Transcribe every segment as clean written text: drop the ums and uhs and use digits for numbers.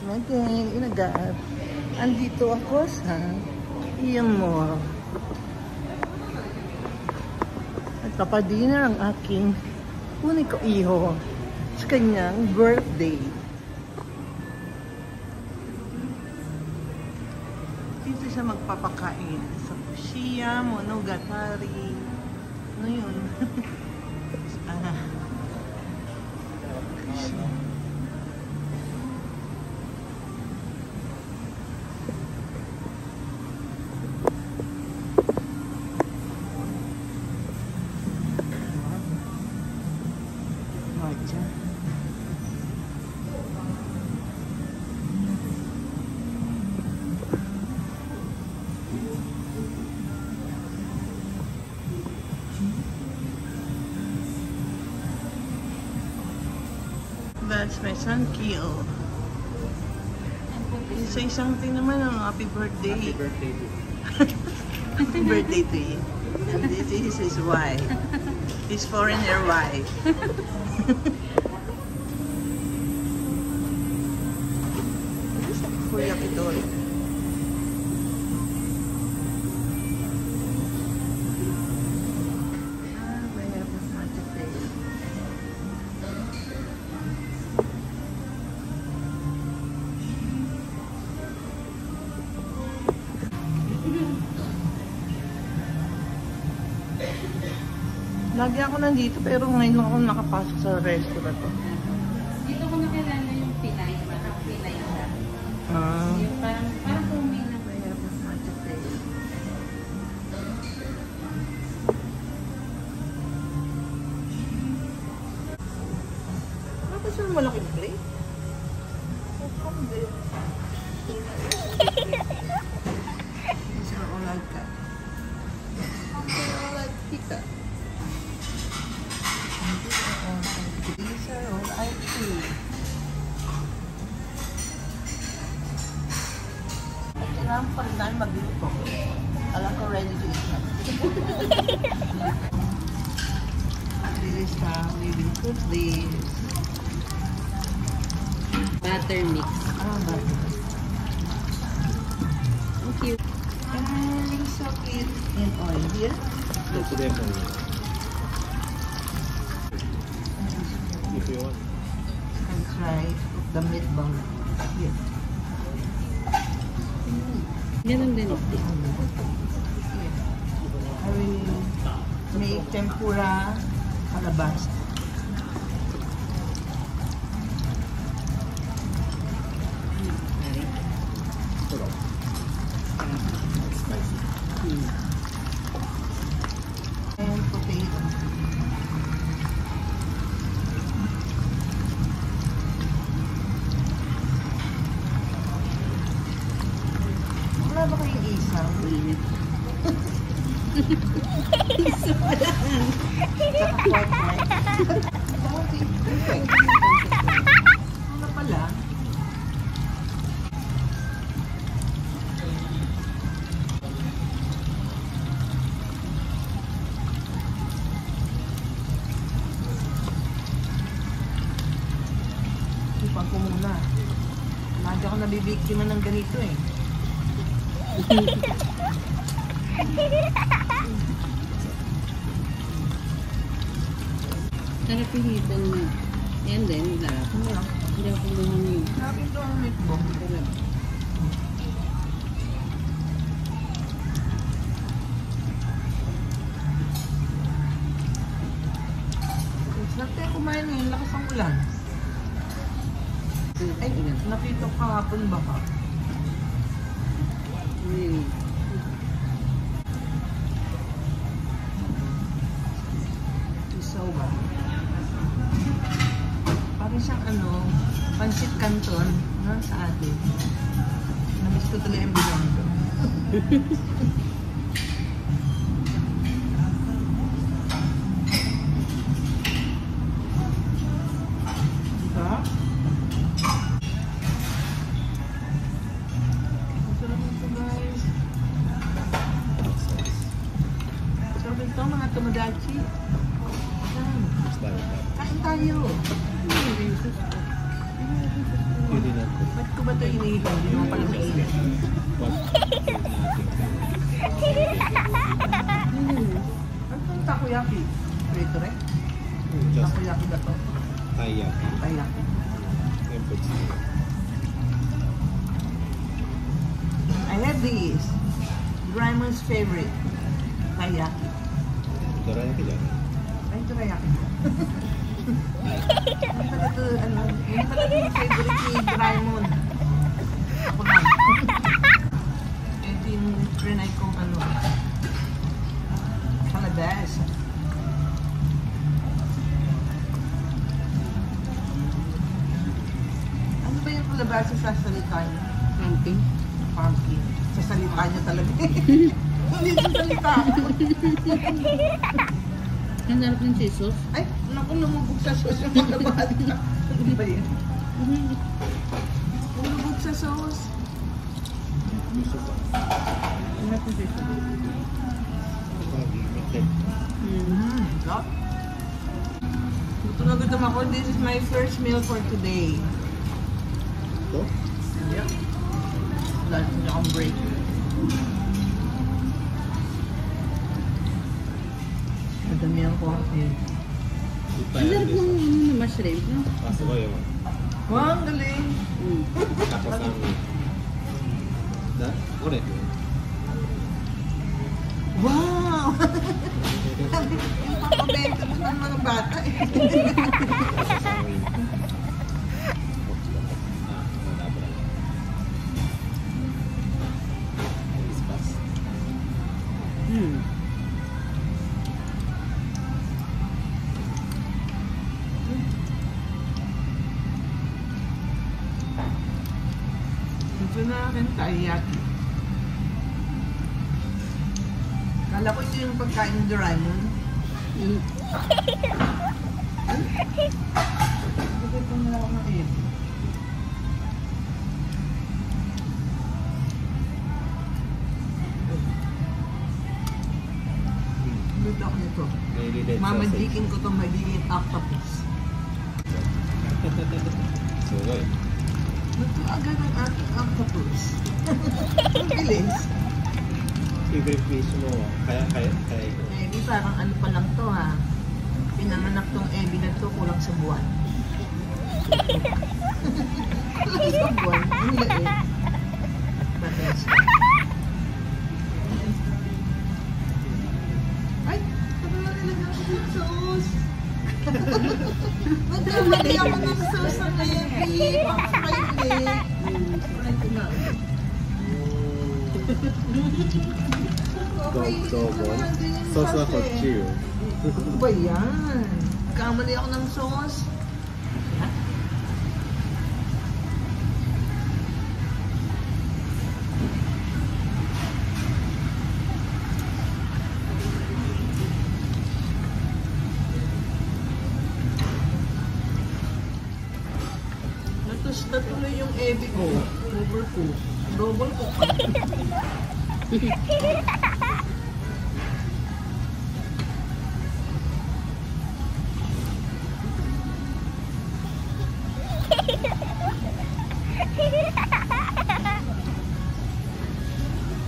Okay, inagat. Andito ako sa Ian Mall. At papadina ang aking uniko iho sa kanyang birthday. Dito siya magpapakain sa Fushia Monogatari. Ano yun? That's my son, Keel. Say something naman ng happy birthday. Happy birthday to you. Happy birthday to you. And this is his wife. His foreigner wife. This is for yakitori. Lagi ako nandito pero ngayon lang ako nakapasok sa restaurant to. Dito ko nakilala yung Pinay, parang Pinay siya. Yung parang kumi na. Bakit siya malaking plate? These are all like that. These are all like pita. These are all like food. Kailangan pa rin tayo magluto. Alam ko ready to eat na. This is how we will cook this. Butter mix. Butter. Thank you. And soak it in oil here. That's there for you. If you want. And try to cook the meatball here. Ganun din. I will make tempura kalabasa. And potato. Wala ba kayong isaw? Isa pa lang. Saka white rice. Ano pala? Ipan ko muna. Lagi ako nabibiktima ng ganito eh. Sarap yung hitan mo. Yan din, sarap. Hindi ako kumuha yun. Sabi ito ang meatball. Sarap. Sarap tayo kumain ngayon. Lakas ang ulan. Ay, napito kahapon baka. Isaw ba? Parang siyang pansit canton sa atin. Namiss ko talaga yung bilang. Diba? Masarap ito guys. Sarap ito mga tomodachi. Kain tayo. Pwede natin. Ba't ko ba ito iniihaw? Hindi naman pala mainit. What? Ano itong takoyaki? Prito rin? Just Takoyaki ba ito? taiyaki. Takoyaki. I have these. Ramon's favorite. Takoyaki. Dorayaki dyan. Ay, takoyaki. Ano pala ito, ano? Yun pala ito yung favorite ni Raymond. Ako lang. Ito yung trinay kong ano. Kalabas. Ano ba yung kalabasa sa salita niya? Pumpkin. Pumpkin. Sa salita niya talaga. Hindi sa salita. Ang sarap ng cheese sauce. Ay, naku, lumubog sa sauce yung mga bata. Ano ba yan? Lumubog sa sauce. Gusto ko. Ang sarap ng cheese sauce. Stop. Gutom na gutom ako. This is my first meal for today. Ito? Yep. Lunch na akong break. Madamihan ko ako yun. Ang sarap ng mushroom, no? Ah, sabay yun. Wow, ang galing. Tapos ang... Da? Ore. Wow! Yung papabento mo ng mga bata eh. Tapos ang... wala pa rin. Ispas. Ito na akin, taiyaki. Kala ko ito yung pagkain ng Doraemon. Bakit ko na ako na-eat? Luto ako nito. Mamajikin ko itong magiging octopus. Sugay. Luto agad ang aking octopus. Ang bilis. Favorite fish mo, kaya ikaw. Ebi, parang ano pa lang to ha. Pinanganak tong Ebi na to, kulang sa buwan. Kulang sa buwan? Ang liit. Batas. Ay! Ano na nilagyan ko yung sauce? Nagkamali ako ng sauce sa Ebi. Pakakain eh. Try ko na. Dogon. Sauce na kochiyo. Ano ba yan? Kamali ako ng sauce. Natus na tuloy yung ebi ko. Overcook. Double cook.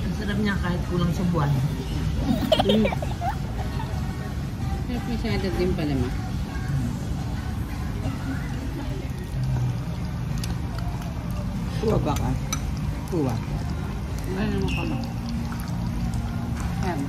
Ang sarap niya kahit kulang sa buwan. Sarap masyado din pala ma. Kuha ba ka? Kuha. Wala naman ka ma. Yan.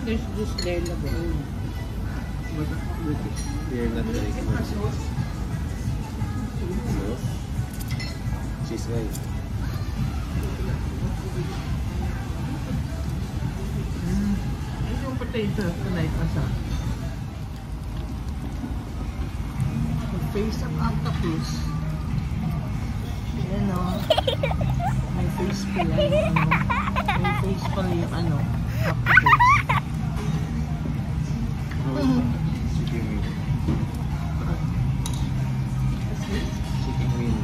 There's juice there na po. You're not very good. Sauce? Cheese guy. Ito yung potato. Tunay pa sa. Face ang octopus. Yan o. May face pala yung ano. May face pala yung ano. Octopus. Chicken wing. Chicken wing.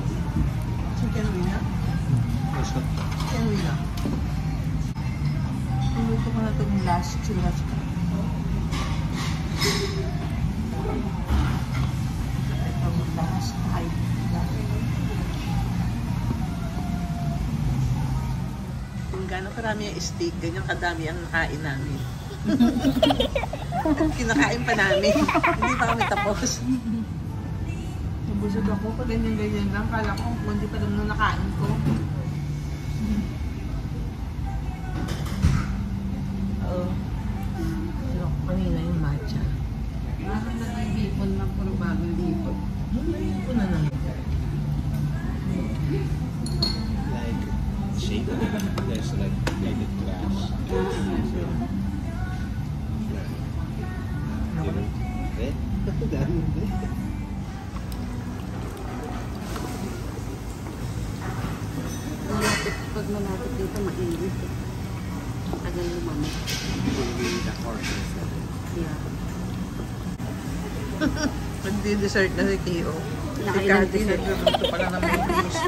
Chicken wing na? Chicken wing na. Pinuto ko na ito yung last churrasco. Ito yung last type. Kung gano'n karami ang steak, ganyan kadami ang nakain namin. Kinakain pa namin. Hindi pa kami tapos. Nabusog ako pa ganyan lang. Kala ko kung hindi pa lang nung nakain ko. Oo. Pero kanina yung matcha. Bakit na tayo bipon na puro bagong bipon? Hindi ko na naman. Like shape. There's like glass. Eh? Dami din. Pag malapit dito, mainit. Tagal lumamig. The horses. Yeah. Nagdi-dessert na si Tio. Si Nakailang Cathy dessert. nagluluto pala ng may fish.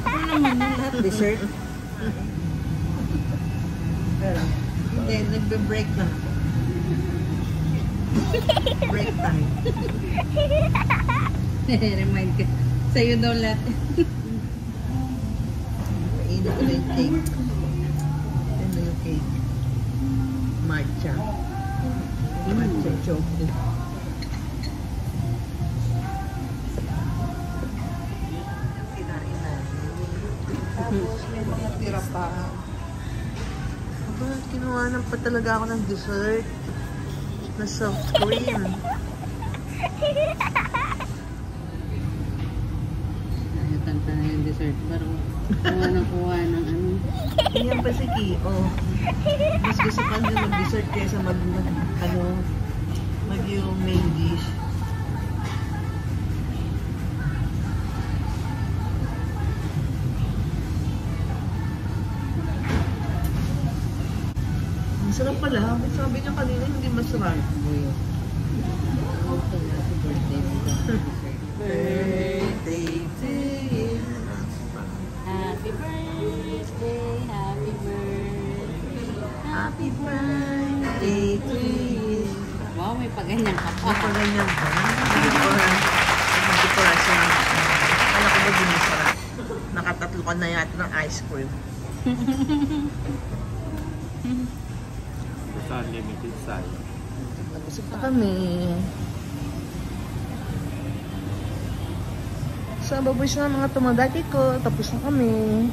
Ano naman na lahat? Dessert? Pero, hindi, nagbe-break na. Break time. Remind ka. Sa'yo daw lahat. Mainit ko na yung cake. Yan na yung cake. Matcha. Matcha chocolate. Kinain natin. Tapos may mga tira pa. Aba, kinuhanan pa talaga ako ng dessert. Na soft cream. Tanta na yung dessert. Parang kuha ng ano. Ganyan pa si Kio. Mas gusto pa nila mag-dessert kaysa mag yung main dish. Masarap pala. Sabi niya kanina hindi masarap. Buyo. Happy birthday. Birthday to you. Happy birthday. Happy birthday. Happy birthday to you. Wow, may paganyan ka pa. Napaganyan ko. Hindi ko rasa. Kala ko ba di masarap? Nakatatlo ka na yata ng ice cream. Basta unlimited size. Tapos na kami. Sa baboys na mga tumadaki ko. Tapos na kami.